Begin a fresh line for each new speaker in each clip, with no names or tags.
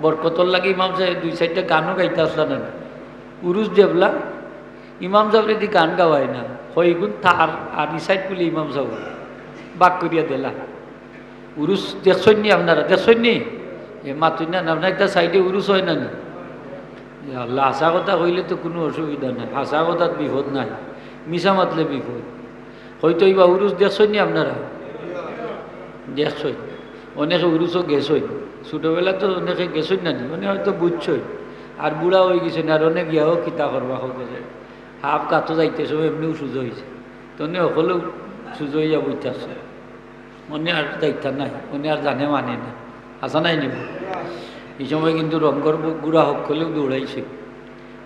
বরকতর লাগে ইমাম সাহেব 2-4টা গানও গাইতে আসলাম না উরুস দেবলা ইমাম সাহেব যদি গান গাওয়ায় না হইগুন তার আর ইসাইড বলে ইমাম সাহেব বাক করিয়া দিলা উরুস দেখছেন নি আপনারা দেখছেন নি এ মাতুই না আপনার একটা সাইডে উরুস হয় না নি আল্লাহ হাসা কথা কইলে তো কোনো অসুবিধা নাই হাসা কথার বিপদ নাই মিশা মাতলে বিপদ হয়তো এইবা উরুস দেখছেন নি আপনারা দেখছই অনেকে উরুসও গেছই ছোটোবেলা তো অনেকে গেছই না নি অনেক হয়তো বুঝছই আর বুড়া হয়ে গেছে আর অনেক ইয়াও কিতা করবা হোক হাফ কাতো যাইতেছ এমনিও সুযোগ হয়েছে তো অনেক সকলেও সুযোগ হইয়া বইতেছে মনে আর দায়িত্ব নাই মনে আর জানে মানে না আসা নাই নিব এই সময় কিন্তু রঙ্গর গুড়া সকলেও দৌড়াইছে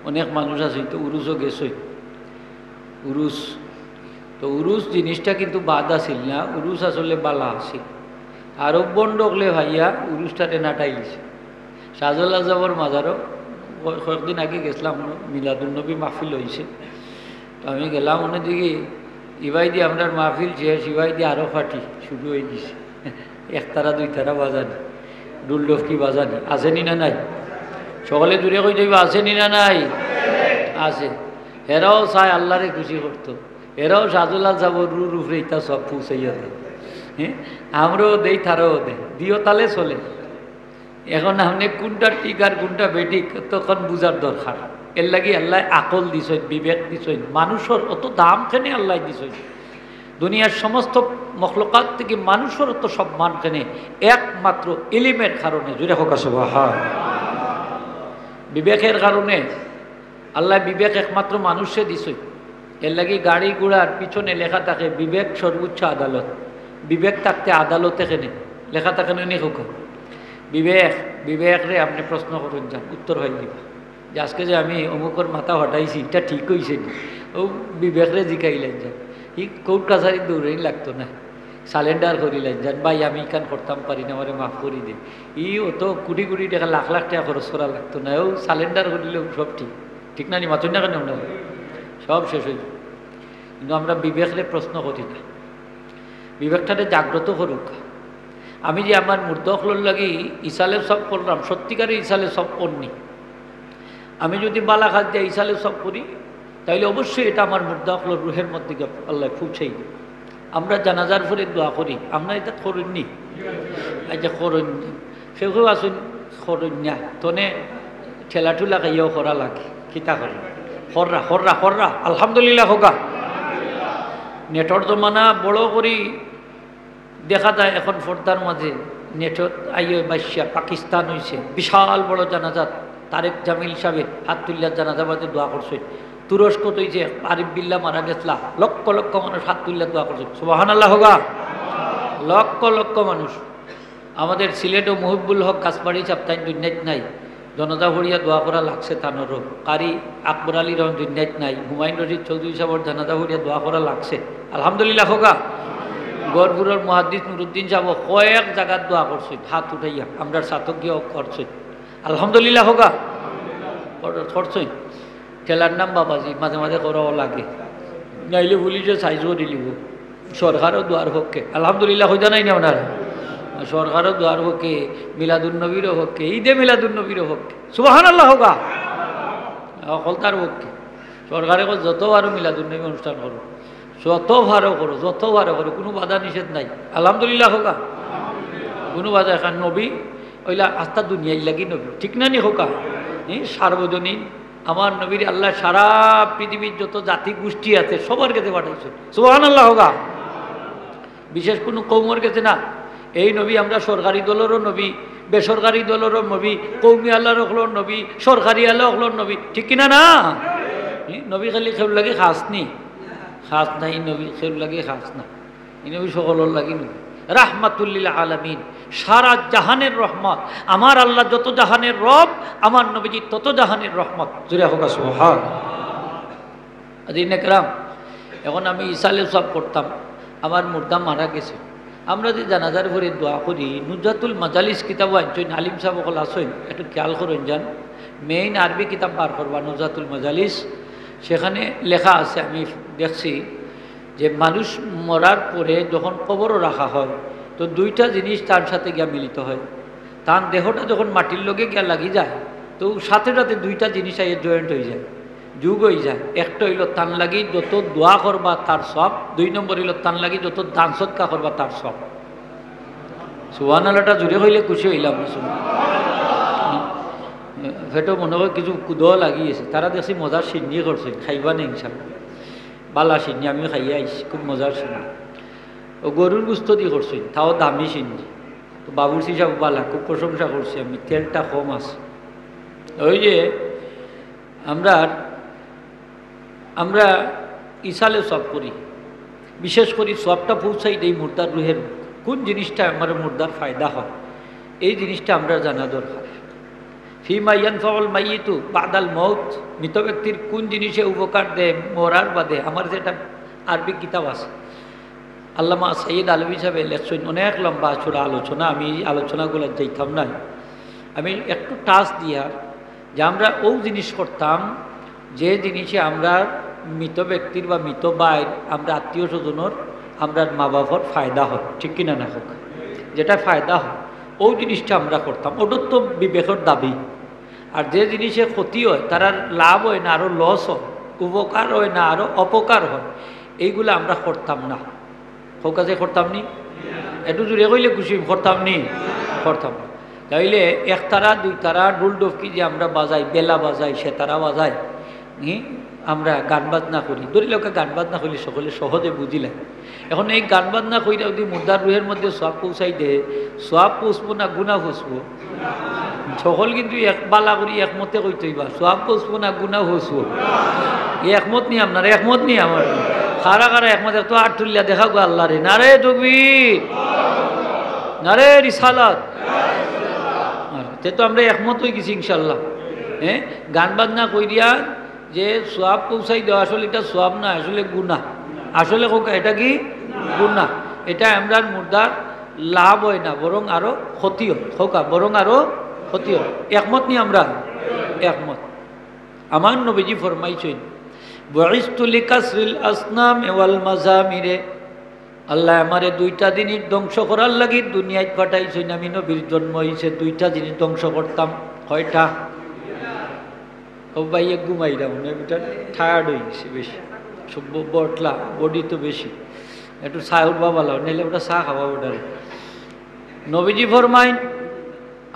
অনেক মানুষ আছে তো উরুসও গেছই উরুস তো উরুস জিনিসটা কিন্তু বাদ আসিল না উরুস আসলে বালা আসিল আরব বন্ডকলে ভাইয়া উরুসটাতে নাটাইছে শাহজাল আজহাবর মাজারও কয়েকদিন আগে গেছিলাম মিলাদুন্নবী মাহফিল হয়েছে তো আমি গেলাম মনে দিকে ইবাই দিয়ে আপনার মাহফিল শেষ ইবাই দিয়ে আরও ফাটি শুরু হয়ে গেছে 1-2 বাজানি ডুলডফকি বাজানি আসেনি না নাই সকালে দূরে কই যাইবা আসেনি না নাই আছে এরাও চায় আল্লাহরে খুশি করতো এরাও সাজুল্লাহ যাব রুর উফরে ইতা সব পৌঁছাইয়া দেয় হ্যাঁ আমরাও দেই তারাও দেয় দিও তালে চলে এখন আপনি কোনটা ঠিক আর কোনটা বেঠিক তখন বুঝার দরকার এর লাগি আল্লাহ আকল দিছেন বিবেক দিছেন মানুষের অত দাম কেনে আল্লাহ দিছেন দুনিয়ার সমস্ত মখলুকাত থেকে মানুষের অত সম্মান কেনে একমাত্র ইলিমের কারণে জুড়ে হোক সুবহান বিবেকের কারণে আল্লাহ বিবেক একমাত্র মানুষে দিছেন এর লাগি গাড়ি ঘোড়ার পিছনে লেখা থাকে বিবেক সর্বোচ্চ আদালত বিবেক থাকতে আদালতে কেনে লেখা থাকে নি হোক বিবেক রে আপনি প্রশ্ন করুন যান উত্তর হয়ে দিবা যে আজকে যে আমি অমুকর মাথা হটাইছি এটা ঠিক হয়েছে ও বিবেক রে জিকাইলেন যান ই কোর্ট কাছারি দৌড়েই লাগতো না সালেন্ডার করিলেন যান ভাই আমি এখান করতাম পারি না আমার মাফ করি দে ই অত কোটি কোটি টাকা লাখ লাখ টাকা খরচ করা লাগতো না ও সালেন্ডার করিলেও সব ঠিক না নি মাথুন না কেন আমরা সব শেষ হয়ে কিন্তু আমরা বিবেকরে প্রশ্ন করি না বিবেকটাকে জাগ্রত করুক আমি যে আমার মুর্দখলর লাগি ইসালে সব করলাম সত্যিকারে ইসালে সব করনি আমি যদি বালা খাত দিয়ে ইসালে সব করি তাইলে অবশ্যই এটা আমার মুর্দখলর রুহের মধ্যে আল্লাহ পৌঁছাই দেয় আমরা জানাজার পরে দোয়া করি আমরা এটা করিনি আচ্ছা করুন সেও আসুন করুন না তনে ঠেলা ঠুলা খাইয়াও করা লাগে কিতা করে হররা আলহামদুলিল্লাহ হোকা নেটর জমানা বড় করি দেখা যায় এখন পর্দার মাঝে নেটত আইয়ে বাসিয়া পাকিস্তান হয়েছে বিশাল বড় জানাজাত তারেক জামিল সাহেব হাত তুল্লার জানাজা বাজে দোয়া করছে তুরস্ক তৈছে আরিফ বিল্লাহ মারা গেছলা লক্ষ লক্ষ মানুষ হাত তুল্লার দোয়া করছে সুবহানাল্লাহ হোগা লক্ষ লক্ষ মানুষ আমাদের সিলেট ও মুহিবুল হক কাসবাড়ি চাপতাইন দুনিয়াত নাই জনতা ভরিয়া দোয়া করা লাগছে তানোরও কারি আকবর আলী রহমান দুনিয়াত নাই হুমায়ুন রশিদ চৌধুরী সাহেবর জানাজা ভরিয়া দোয়া করা লাগছে আলহামদুলিল্লাহ হোগা গড়পুরের মুহাদ্দিস নুরুদ্দিন সাহেব কয়েক জায়গার দোয়া করছে হাত উঠাইয়া আমরা সাতক গিয়েও করছে আলহামদুলিল্লাহ হোগা করছে ঠেলার নাম বাবাজি মাঝে মাঝে করাও লাগে নাইলে পুলিশে সাইজও দিলিব সরকারও দোয়ার হককে আলহামদুলিল্লাহ হইতা নাই না আপনারা সরকারও দোয়ার হকে মিলাদুন্নবীরও হককে ঈদে মিলাদুন্নবীরও হককে সুবহানাল্লাহ হোগা কলতার হককে সরকারে যত আরও মিলাদুন্নবী অনুষ্ঠান করো যত ভারও করো কোনো বাধা নিষেধ নাই আলহামদুলিল্লাহ হোকা কোনো বাধা এখন নবী ওইলা আস্থা দুনিয়ায় লাগি নবী ঠিক না নি হোকা সার্বজনীন আমার নবীর আল্লাহ সারা পৃথিবীর যত জাতি গোষ্ঠী আছে সবার কাছে পাঠাইছে সুবহানাল্লাহ হোকা বিশেষ কোনো কৌমর কাছে না এই নবী আমরা সরকারি দলেরও নবী বেসরকারি দলেরও নবী কৌমি আল্লাহর হলোর নবী সরকারি আল্লাহ হলোর নবী ঠিক কিনা না নবী খালি খেল লাগে খাস নি খাস নাই নবী খেল লাগে খাস না এই নবী সকলের লাগি নবী রাহমাতুল্লিল আলামিন সারা জাহানের রহমত আমার আল্লাহ যত জাহানের রব আমার নবীজি তত জাহানের রহমত জুড়ে হোক সুবহান আদিন একরাম এখন আমি ইসালে সব করতাম আমার মুর্দা মারা গেছে আমরা যে জানাজার ভরে দোয়া করি নুজাতুল মাজালিস কিতাব আনছেন আলিম সাহেব সকল আসেন একটু খেয়াল করেন যান মেইন আরবি কিতাব বার করবা নুজাতুল মাজালিস সেখানে লেখা আছে আমি দেখছি যে মানুষ মরার পরে যখন কবরও রাখা হয় তো দুইটা জিনিস তার সাথে গিয়া মিলিত হয় তার দেহটা যখন মাটির লগে গিয়া লাগি যায় তো সাথে সাথে দুইটা জিনিস আইয়ে জয়েন্ট হয়ে যায়, যুগ হয়ে যায়। একটা হইল তান লাগি যত দোয়া করবা তার সব, 2 নম্বর হইল তান লাগি যত দান সৎকা করবা তার সব। সুবহানাল্লাহটা জুড়ে হইলে খুশি হইলাম। সেটা মনে হয় কিছু কুদও লাগিয়েছে, তারা দেখছি মজার সিন্নি করছে, খাইবা নেই ইনশাল্লাহ। বালা সিন্নি আমিও খাইয়া আইছি, খুব মজার সিন্নি। ও গরুর গুস্ত দিয়ে করছে, তাও দামি সিন্নি। তো বাবুর্চি সাহেব বালা, খুব প্রশংসা করছি আমি, তেলটা কম আছে। ওই যে আমরা ইসালে সব করি, বিশেষ করে সবটা পৌঁছাই দেই মুর্দার রুহের, কোন জিনিসটা আমার মুর্দার ফায়দা হয় এই জিনিসটা আমরা জানা দরকার। ফিমা ইয়ানফাউল মাইয়িতু বাদাল মৌত, মৃত ব্যক্তির কোন জিনিসে উপকার দেয় মরার বাদে। আমার যেটা আরবি কিতাব আছে, আল্লামা সৈয়দ আলভী সাহেব লেখছেন, অনেক লম্বা ছোড়া আলোচনা, আমি আলোচনাগুলো যাইতাম না। আমি একটু টাচ দিয়া যে আমরা ও জিনিস করতাম যে জিনিসে আমরা মৃত ব্যক্তির বা মৃত বাইর আমরা আত্মীয় স্বজনের আমরা মা বাবার ফায়দা হয়, ঠিক কিনা না হোক, যেটা ফায়দা হয় ও জিনিসটা আমরা করতাম। ওটার তো বিবেকের দাবি। আর যে জিনিসে ক্ষতি হয়, তার লাভ হয় না আরও লস হয়, উপকার হয় না আরও অপকার হয়, এইগুলো আমরা করতাম না। হোক কাজে করতাম নি, একটু জুড়ে কইলে খুশি করতাম নি, করতাম না। তাইলে 1 তারা 2 তারা ডুল ডফকি যে আমরা বাজাই, বেলা বাজাই, সে তারা বাজাই, আমরা গান বাজনা করি, দরিলকে গান বাজনা করলে সকলে সহজে বুঝিলেন। এখন এই গান বাজনা কইরা যদি মুর্দার রুহের মধ্যে সব পৌঁছাই দে, সব পুষবো না গুণা ফুসবো? সকল কিন্তু এক বালা করি একমতে কইতেইবা, সব পুষবো না গুণা ফুসবো? একমত নি আপনার, একমত নি আমার? কারা কারা একমত? তো আর তুলিয়া দেখা গো আল্লাহ রে, নারে তাকবীর, নারে রিসালাত। তে তো আমরা একমত হয়ে গেছি ইনশাল্লাহ। গান বাজনা কইরিয়া যে সোয়াব পৌঁছাই দেওয়া, আসলে এটা সোয়াব না, আসলে গুনাহ। আসলে কোকা এটা কি গুনাহ। এটা আমরা মুর্দার লাভ হয় না, বরং আরো ক্ষতি হয়। কোকা বরং আরো ক্ষতি হয়। একমত নি আমরা? একমত। আমার নবীজি ফরমাইছেন, বুইসতু লিকাসরিল আসনাম ওয়াল মাজামিরে, আল্লাহ আমারে 2টা জিনিস ধ্বংস করার লাগি দুনিয়ায় পাঠাইছেন। আমি নবীর জন্ম হয়েছে 2টা জিনিস ধ্বংস করতাম। কয়টা? ও ভাইয়ে ঘুমাইরা মনে হয় টায়ার্ড হয়ে গেছে বেশি, সব বটলা বডি তো বেশি, একটু চা উঠবা ভালো, নাইলে ওটা চা খাওয়া ওটারে। নবীজি ফরমাইন,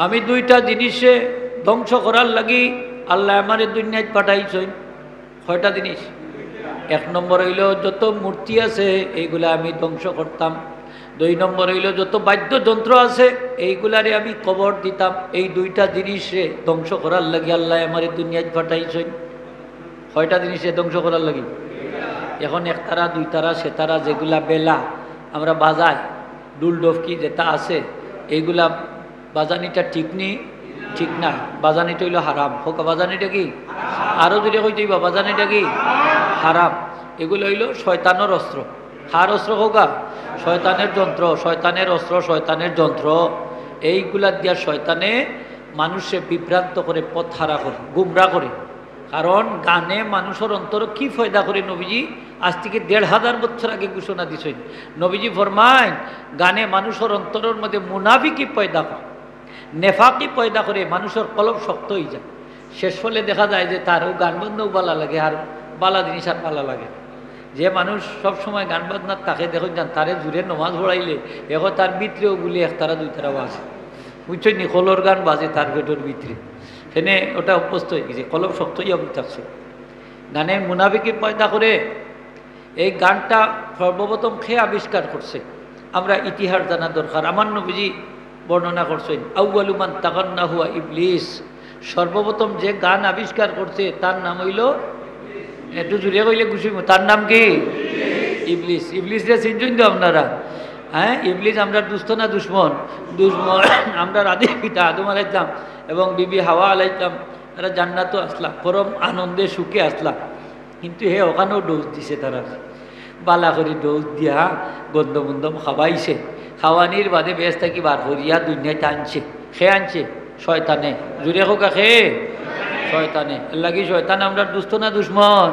আমি 2টা জিনিসে ধ্বংস করার লাগি আল্লাহ আমারে দুনিয়ায় পাঠাইছেন। কয়টা জিনিস? 1 নম্বর হইল যত মূর্তি আছে এইগুলা আমি ধ্বংস করতাম। 2 নম্বর হইল যত বাদ্যযন্ত্র আছে এইগুলারে আমি কবর দিতাম। এই 2টা জিনিসে ধ্বংস করার লাগি আল্লাহ আমার দুনিয়ায় পাঠাইছেন। কয়টা জিনিসে ধ্বংস করার লাগি? এখন 1 তারা 2 তারা সে তারা যেগুলা বেলা আমরা বাজাই, ডুল ডফকি যেটা আছে, এইগুলা বাজানিটা ঠিক নি, ঠিক না। বাজানিটা হইল হারাম। হোক বাজানিটা কি? আরো যদি কইতেই বা বাজানিটা কি? হারাম। এগুলো হইল শয়তানের অস্ত্র। কার অস্ত্র? হোকা শয়তানের যন্ত্র, শয়তানের অস্ত্র, শয়তানের যন্ত্র। এইগুলা দিয়া শয়তানে মানুষে বিভ্রান্ত করে, পথ হারা করে, গুমরা করে। কারণ গানে মানুষের অন্তর কি ফায়দা করে নবীজি আজ থেকে 1500 বছর আগে ঘোষণা দিছেন। নবীজি ফরমায়, গানে মানুষের অন্তরের মধ্যে মুনাফিকি পয়দা করে, নেফাকি পয়দা করে, মানুষের কলব শক্ত হয়ে যায়। শেষ ফলে দেখা যায় যে তারও গান বাজনাও বালা লাগে, আর বালা জিনিস আর বালা লাগে। যে মানুষ সব সময় গান বাজনার তাকে দেখুন যান, তারে জুড়ে নমাজ পড়াইলে এখন তার ভিতরেও গুলি 1 তারা 2 তারা বাজে, বুঝছেন নি? কলর গান বাজে তার পেটের ভিতরে, সেনে ওটা অভ্যস্ত হয়ে গেছে, কলব শক্তই অবস্থা থাকছে। গানের মুনাফিকি পয়দা করে। এই গানটা সর্বপ্রথম খেয়ে আবিষ্কার করছে, আমরা ইতিহাস জানা দরকার। আমার নবীজি বর্ণনা করছেন, আউয়ালু মান তাগান্না হুয়া ইবলিস। সর্বপ্রথম যে গান আবিষ্কার করছে তার নাম হইল, একটু জুড়ে কইলে খুশি, তার নাম কি? ইবলিস। ইবলিসরে চিনছেন তো আপনারা? হ্যাঁ, ইবলিস আমরা দুস্থ না দুশ্মন? দুশ্মন। আমরা আদি পিতা আদম আলাইতাম এবং বিবি হাওয়া আলাইতাম, তারা জান্নাতও আসলা, পরম আনন্দে সুখে আসলা। কিন্তু হে ওখানেও ডোজ দিছে, তারা বালা করে ডোজ দিয়া গন্ধ বন্ধ খাওয়াইছে। খাওয়ানির বাদে বেশ থাকি বার করিয়া দুনিয়ায় টানছে। খে আনছে শয়তানে। জুড়ে হোকা খে শয়তানে। এর লাগি শয়তান আমরা দুস্থ না দুশ্মন?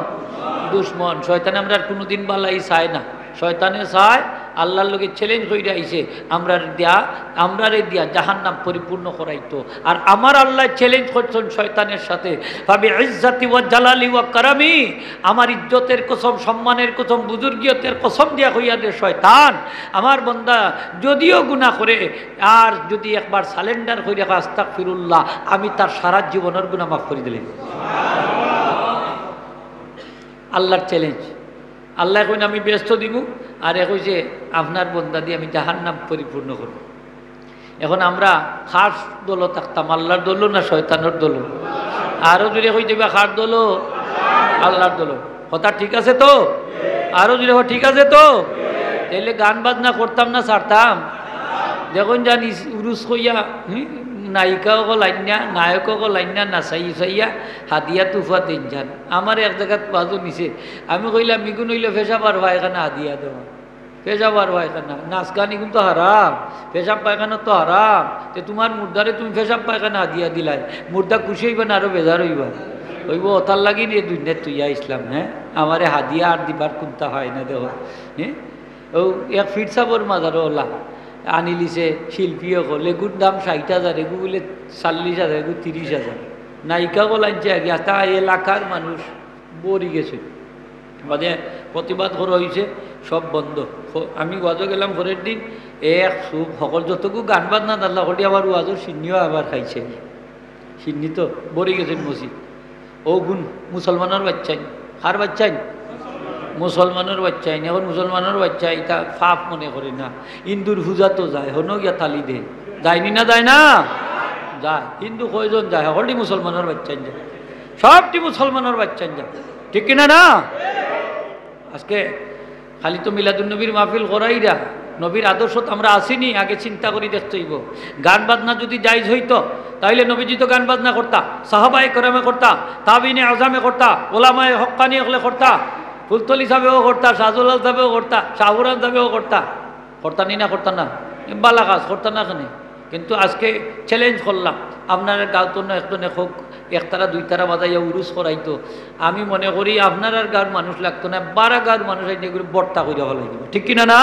দুশ্মন। শয়তানে আমরা কোনোদিন বালাই চায় না। শয়তানে চায় আল্লাহর লগে চ্যালেঞ্জ হইয়া আইছে আমরারে দিয়া জাহান্নাম পরিপূর্ণ করাইতো। আর আমার আল্লাহ চ্যালেঞ্জ করছেন শয়তানের সাথে, ভাবি ইজ্জাতি ওয়া জালালি ওয়া কারামি, আমার ইজ্জতের কসম, সম্মানের কসম, বুজুর্গিয়তের কসম দিয়া হইয়া দে শয়তান, আমার বান্দা যদিও গুনাহ করে আর যদি একবার সালেন্ডার হইয়া আস্তাগফিরুল্লাহ, আমি তার সারা জীবনের গুনাহ মাফ করে দিলেন। আল্লাহর চ্যালেঞ্জ। আল্লাহ এখন আমি ব্যস্ত দিব, আর এখন যে আপনার বন্দা দিয়ে আমি জাহান্নাম পরিপূর্ণ করব। এখন আমরা খাস দলও থাকতাম, আল্লাহর দলও না শয়তানের দলও? আরও যদি হয়ে যাবে খাস দলও আল্লাহর দলও। কথা ঠিক আছে তো? আরও যদি ঠিক আছে তো? তাহলে গান বাজনা করতাম না, ছাড়তাম? যখন জানি উরুস হইয়া নায়িকাও লাইনা, নায়কও লাইনা, নাচাই চাইয়া হাদিয়া তুফা দিন যান। আমার এক জায়গাত বাজু নিছে, আমি কইলাম মিগুন হইলে পেশাব আর পায়খানা হাদিয়া দেওয়া, পেশাব আর পায়খানা, নাচ গানি কিন্তু হারাম, পেশাব পায়খানা তো হারাম। তো তোমার মুর্দারে তুমি পেশাব পায়খানা হাদিয়া দিলাই, মুর্দা খুশি হইবা না আরো বেজার হইবা? হইব ওতার লাগি নিয়ে দুনিয়ার তুইয়া ইসলাম। হ্যাঁ, আমারে হাদিয়া আর দিবার কোনটা হয় না দেহ। হ্যাঁ, ও এক ফিট সাবর মাজারও ওলা আনি লিছে শিল্পীও কল, এগুর দাম 60,000, এগু বলে 40,000, এগু 30,000। নায়িকা বল আনছে আগে, তা এলাকার মানুষ বরি গেছে, মানে প্রতিবাদ করা হয়েছে, সব বন্ধ। আমি ওয়াজও গেলাম পরের দিন, এক সুখ সকল যতটুকু গান বাজনা দাল্লা করি, আবার ওয়াজও সিন্নিও আবার খাইছে, সিন্নি তো বরি গেছেন মসজিদ। ও গুণ মুসলমানের বাচ্চাই, কার বাচ্চাই? মুসলমানের বাচ্চাই। এখন মুসলমানের বাচ্চা এটা ফাপ মনে করে না, হিন্দুর পূজা তো যায়, হনো গিয়া তালি দে, যায়নি না? যায় না? যায়। হিন্দু কয়জন যায়? সকলটি মুসলমানের বাচ্চাই যায়, সবটি মুসলমানের বাচ্চাই যায়, ঠিক কিনা না? আজকে খালি তো মিলাদুন্নবীর মাহফিল করাইরা, নবীর আদর্শত আমরা আসিনি, আগে চিন্তা করি দেখতে হইব। গান বাজনা যদি জায়েজ হইতো তাইলে নবীজি তো গান বাজনা করতা, সাহাবায়ে কেরামে করতা, তাবিনে আজমে করতা, ওলামায়ে হক্কানি হলে করতা, ফুলতলি সাহেবেও করতা, শাহজুলাল সাহেবেও করতা, শাহপুরান সাহেবেও করতা, করতা নি না? করতা না? বালা কাজ করতা না কেন? কিন্তু আজকে চ্যালেঞ্জ করলাম, আপনার গাঁও তো না একজনে হোক একতারা দুইতারা বাজাইয়া উরুস করাইতো, আমি মনে করি আপনার আর গাঁর মানুষ লাগতো না, 12 গাঁর মানুষ আইনে করে বর্তা কইরা ফেলাই দিব, ঠিক কিনা না?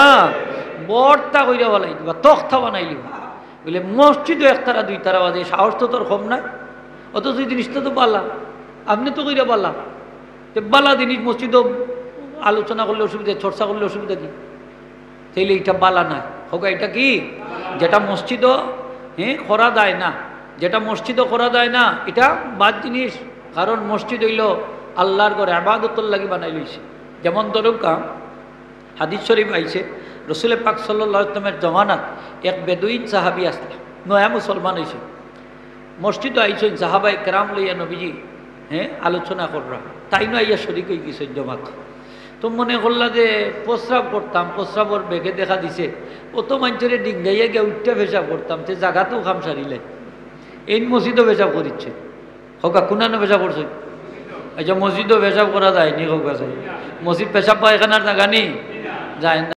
বর্তা কইরা ফেলাই দিবা, তখ্তা বানাই দিব। বলে মসজিদও একতারা দুইতারা বাজে, সাহস তো তোর কম নাই, অথচ এই জিনিসটা তো বালা, আপনি তো কইরা বালা, বালা জিনিস মসজিদও আলোচনা করলে অসুবিধা, চর্চা করলে অসুবিধা কি? তাইলে এটা বালা না হোক, এটা কি? যেটা মসজিদও করা যায় না, যেটা মসজিদও করা যায় না, এটা বাদ জিনিস। কারণ মসজিদ হইল আল্লাহর ঘর, ইবাদতুল লাগি বানাই লইছে। যেমন ধরুকা হাদিস শরীফ আইছে, রসুল পাক সাল্লাল্লাহু আলাইহি ওয়াসাল্লামের জমানাত এক বেদুইন সাহাবী আসলা, নয়া মুসলমান হয়েছে, মসজিদ আইছেন সাহাবায়ে কেরাম লইয়া নবীজি আলোচনা কররা, তাই না ইয়া শরীক হয়ে গেছেন জমাত। তো মনে করলা যে প্রস্রাব করতাম, প্রস্রাবর বেগে দেখা দিছে, অত মানুষের ডিঙ্গাইয়া গিয়ে উঠতে পেশাব করতাম, সে জায়গাতেও খাম সারিলে এই মসজিদও পেশাব করিচ্ছে হোকা, কোনানো পেশাব করছে? আচ্ছা, মসজিদও পেশাব করা যায়নি হোক, আছে মসজিদ পেশাব পায়খানার জায়গা নেই, যায় না।